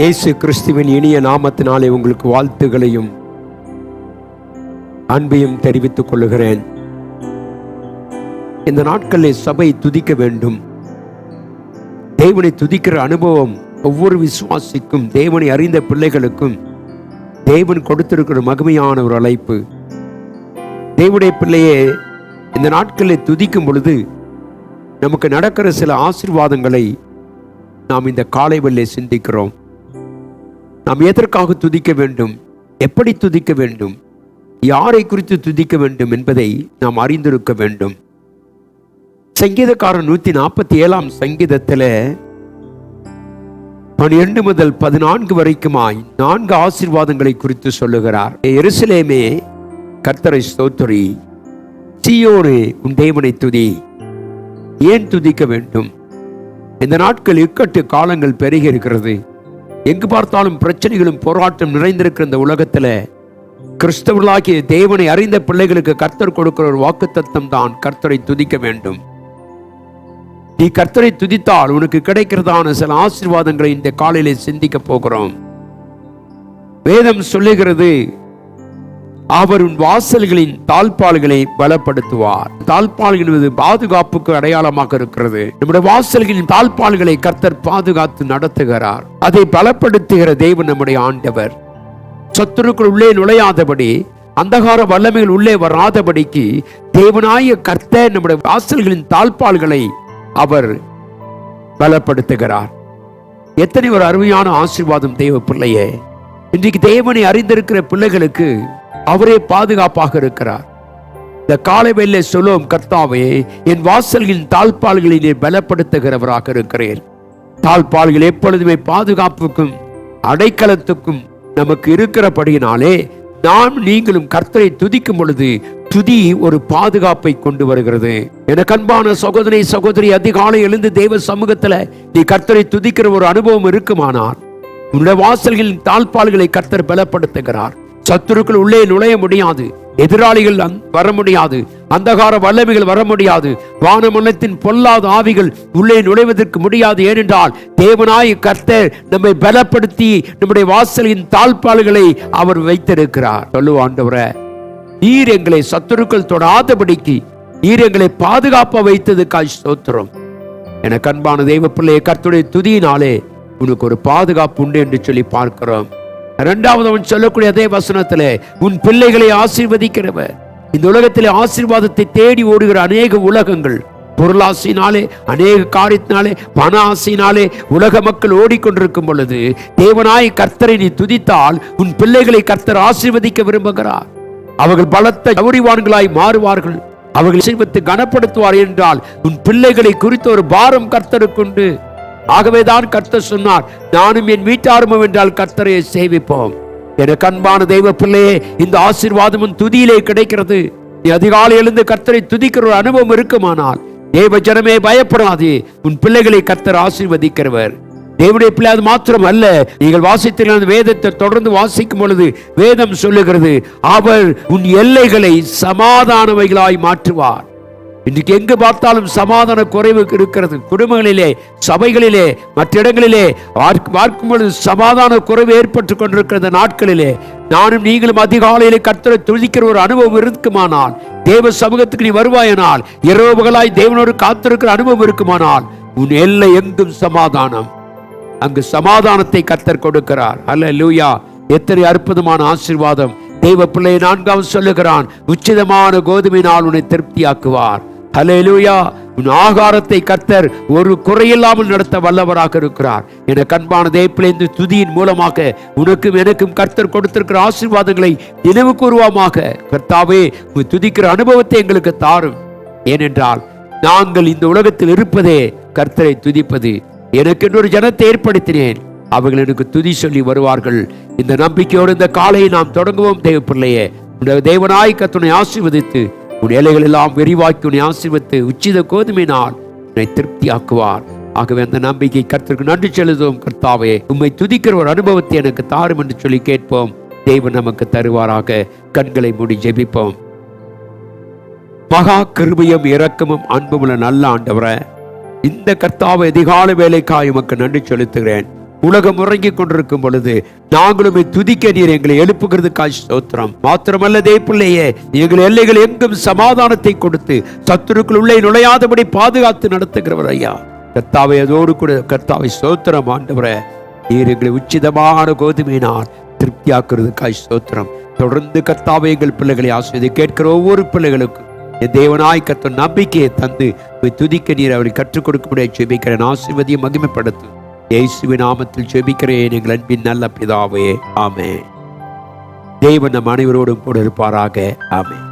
இயேசு கிறிஸ்துவின் இனிய நாமத்தினாலே உங்களுக்கு வாழ்த்துகளையும் அன்பையும் தெரிவித்துக் கொள்கிறேன். இந்த நாட்களில் சபை துதிக்க வேண்டும். தேவனை துதிக்கிற அனுபவம் ஒவ்வொரு விசுவாசிக்கும், தேவனை அறிந்த பிள்ளைகளுக்கும் தேவன் கொடுத்திருக்கிற மகிமையான ஒரு அழைப்பு. தேவனுடைய பிள்ளையே, இந்த நாட்களில் துதிக்கும் பொழுது நமக்கு நடக்கிற சில ஆசீர்வாதங்களை நாம் இந்த காலை வேளையிலே சிந்திக்கிறோம். நாம் எதற்காக துதிக்க வேண்டும், எப்படி துதிக்க வேண்டும், யாரை குறித்து துதிக்க வேண்டும் என்பதை நாம் அறிந்திருக்க வேண்டும். சங்கீதக்காரன் 147 சங்கீதத்தில் 12 முதல் 14 வரைக்குமாய் 4 ஆசீர்வாதங்களை குறித்து சொல்லுகிறார். எருசலேமே கர்த்தரை ஸ்தோத்திரி, சீயோனே உன் தேவனை துதி. ஏன் துதிக்க வேண்டும்? இந்த நாட்கள் இக்கட்டு காலங்கள் பெருகி இருக்கிறது. எங்கு பார்த்தாலும் பிரச்சனைகளும் போராட்டம் நிறைந்திருக்கிற இந்த உலகத்தில் கிறிஸ்தவர்களாகிய தேவனை அறிந்த பிள்ளைகளுக்கு கர்த்தர் கொடுக்கிற ஒரு வாக்குத்தத்தம் தான் கர்த்தரை துதிக்க வேண்டும். நீ கர்த்தரை துதித்தால் உனக்கு கிடைக்கிறதான சில ஆசீர்வாதங்களை இந்த காலையிலே சிந்திக்க போகிறோம். வேதம் சொல்லுகிறது, அவர் உன் வாசல்களின் தாழ்பால்களை பலப்படுத்துவார். தாழ்பால்கள் என்பது பாதுகாப்புக்கு அடையாளமாக இருக்கிறது. நம்முடைய வாசல்களின் தாழ்பால்களை கர்த்தர் பாதுகாத்து நடத்துகிறார். அதை பலப்படுத்துகிற தேவன் நம்முடைய ஆண்டவர். சத்துருக்கள் உள்ளே நுழையாதபடி, அந்தகார வல்லமைகள் உள்ளே வராதபடிக்கு தேவனாய கர்த்தர் நம்முடைய வாசல்களின் தாழ்பால்களை அவர் பலப்படுத்துகிறார். எத்தனை ஒரு அருமையான ஆசீர்வாதம் தேவ பிள்ளையே! இன்றைக்கு தேவனை அறிந்திருக்கிற பிள்ளைகளுக்கு அவரே பாதுகாப்பாக இருக்கிறார். இந்த காலை வேளையிலே சொல்லும், கர்த்தாவே என் வாசல்களின் தாழ்பால்களை பலப்படுத்துகிறவராக இருக்கிறேன். தாழ்பால்கள் எப்பொழுதுமே பாதுகாப்புக்கும் அடைக்கலத்துக்கும் நமக்கு இருக்கிறபடியினாலே நாம் நீங்களும் கர்த்தரை துதிக்கும் பொழுது துதி ஒரு பாதுகாப்பை கொண்டு வருகிறது. எனக்கு அன்பான சகோதரி சகோதரி, அதிகாலை எழுந்து தேவ சமூகத்துல நீ கர்த்தரை துதிக்கிற ஒரு அனுபவம் இருக்குமானால் உன்னுடைய வாசல்களின் தாழ்பால்களை கர்த்தர் பலப்படுத்துகிறார். சத்துருக்கள் உள்ளே நுழைய முடியாது, எதிராளிகள் வர முடியாது, அந்தகார வல்லமைகள் வர முடியாது, வானமண்டலத்தின் பொல்லாத ஆவிகள் உள்ளே நுழைவதற்கு முடியாது. ஏனென்றால் தேவனாய் கர்த்தர் நம்மை பலப்படுத்தி நம்முடைய வாசலின் தாழ்பால்களை அவர் வைத்திருக்கிறார். சொல்லுவோம், ஆண்டவரே, நீர் எங்களை சத்துருக்கள் தொடாதபடிக்கு நீர் எங்களை பாதுகாப்ப வைத்ததுக்காய் ஸ்தோத்திரம். எனக்கு அன்பான தெய்வ பிள்ளையை, கர்த்தருடைய துதியினாலே உனக்கு ஒரு பாதுகாப்பு உண்டு என்று சொல்லி பார்க்கிறோம். இரண்டாவது அவன் சொல்லக்கூடிய அதே வசனத்திலே, உன் பிள்ளைகளை ஆசீர்வதிக்கிறவர். இந்த உலகத்திலே ஆசீர்வாதத்தை தேடி ஓடுகிற அநேக உலகங்கள், பொருளாசையினாலே, அநேக காரியத்தினாலே, பண ஆசையினாலே உலக மக்கள் ஓடிக்கொண்டிருக்கும் பொழுது தேவனாய் கர்த்தரை நீ துதித்தால் உன் பிள்ளைகளை கர்த்தர் ஆசீர்வதிக்க விரும்புகிறார். அவர்கள் பலத்த கௌரிவான்களாய் மாறுவார்கள். அவர்கள் செல்வத்தை கனப்படுத்துவார் என்றால் உன் பிள்ளைகளை குறித்த ஒரு பாரம் கர்த்தருக்குண்டு. ஆகவேதான் கர்த்தர் சொன்னார், நானும் என் வீட்டாரும் என்றால் கர்த்தரை சேவிப்போம். எனக்கு அன்பான தெய்வ பிள்ளையே, இந்த ஆசீர்வாதமும் துதியிலே கிடைக்கிறது. நீ அதிகாலை எழுந்து கர்த்தரை துதிக்கிற ஒரு அனுபவம் இருக்குமானால் தேவ ஜனமே பயப்படாது. உன் பிள்ளைகளை கர்த்தர் ஆசீர்வதிக்கிறவர். தேவனுடைய பிள்ளை அது மாத்திரம் அல்ல, நீங்கள் வாசித்த வேதத்தை தொடர்ந்து வாசிக்கும் பொழுது வேதம் சொல்லுகிறது, அவர் உன் எல்லைகளை சமாதானவைகளாய் மாற்றுவார். இன்றைக்கு எங்கு பார்த்தாலும் சமாதான குறைவு இருக்கிறது. குடும்பங்களிலே, சபைகளிலே, மற்ற இடங்களிலே பார்க்கும் பொழுது சமாதான குறைவு ஏற்பட்டு கொண்டிருக்கிற நாட்களிலே நானும் நீங்களும் அதிகாலையிலே கர்த்தரை துதிக்கிற ஒரு அனுபவம் இருக்குமானால், தேவ சமூகத்துக்கு நீ வருவாயனால், இரவுகளாய் தேவனோடு காத்திருக்கிற அனுபவம் இருக்குமானால், உன் எல்லை எங்கும் சமாதானம். அங்கு சமாதானத்தை கர்த்தர் கொடுக்கிறார். அல்லேலூயா! எத்தனை அற்புதமான ஆசீர்வாதம்! தெய்வ பிள்ளை 4 சொல்லுகிறான், உச்சிதமான கோதுமையினால் உன்னை திருப்தியாக்குவார். அல்லேலூயா! உன் ஆகாரத்தை கர்த்தர் ஒரு குறையில்லாமல் நடத்த வல்லவராக இருக்கிறார். என கண்பான தெய்வ பிள்ளை, இந்த துதியின் மூலமாக உனக்கும் எனக்கும் கர்த்தர் கொடுத்திருக்கிற ஆசீர்வாதங்களை நினைவு கூறுவோமாக. கர்த்தாவே, உன் துதிக்கிற அனுபவத்தை எங்களுக்கு தாரும். ஏனென்றால் நாங்கள் இந்த உலகத்தில் இருப்பதே கர்த்தரை துதிப்பது. எனக்கு இன்னொரு ஜனத்தை ஏற்படுத்தினேன், அவர்கள் எனக்கு துதி சொல்லி வருவார்கள். இந்த நம்பிக்கையோடு இந்த காலையை நாம் தொடங்குவோம். தேவ பிள்ளையே, உன்னுடைய தேவனாய் கர்த்தரை ஆசீர்வதித்து உன் எல்லைகள் எல்லாம் விரிவாக்கி உன்னை ஆசீர்வதித்து உச்சித கோதுமையினால் உன்னை திருப்தியாக்குவார். ஆகவே அந்த நம்பிக்கை கர்த்தருக்கு நன்றி செலுத்துவோம். கர்த்தாவே, உம்மை துதிக்கிற ஒரு அனுபவத்தை எனக்கு தாரும் என்று சொல்லி கேட்போம். தேவன் நமக்கு தருவாராக. கண்களை மூடி ஜெபிப்போம். மகா கிருபையும் இரக்கமும் அன்புமுள்ள நல்ல ஆண்டவரே, இந்த கர்த்தாவை அதிகாலை வேலைக்காய் உமக்கு நன்றி செலுத்துகிறேன். உலகம் உறங்கிக் கொண்டிருக்கும் பொழுது நாங்களும் துதிக்க நீர் எங்களை எழுப்புகிறதுக்காய் ஸ்தோத்திரம். மாத்திரமல்ல தேவப்பிள்ளையே, எங்கள் எல்லைகள் எங்கும் சமாதானத்தை கொடுத்து சத்துருக்குள் உள்ளே நுழையாதபடி பாதுகாத்து நடத்துகிறவர் ஐயா. கர்த்தாவை அதோடு கூட கர்த்தாவை ஸ்தோத்திரம். ஆண்டவரே, நீர் எங்களை உச்சிதமான கோதுமையினால் திருப்தியாக்குறதுக்காய் ஸ்தோத்திரம். தொடர்ந்து கர்த்தாவை எங்கள் பிள்ளைகளை ஆசீர்வதி. கேட்கிற ஒவ்வொரு பிள்ளைகளுக்கும் என் தேவனாய் கர்த்தர் நம்பிக்கையை தந்து துதிக்க நீர் அவரை கற்றுக் கொடுக்க முடியாது ஜெபிக்கிறேன். ஆசீர்வதியை மகிமைப்படுத்தும் இயேசுவின் நாமத்தில் ஜெபிக்கிறேன் எங்கள் அன்பின் நல்ல பிதாவே, ஆமென். தேவன் நம் அனைவரோடும் கூட இருப்பாராக, ஆமென்.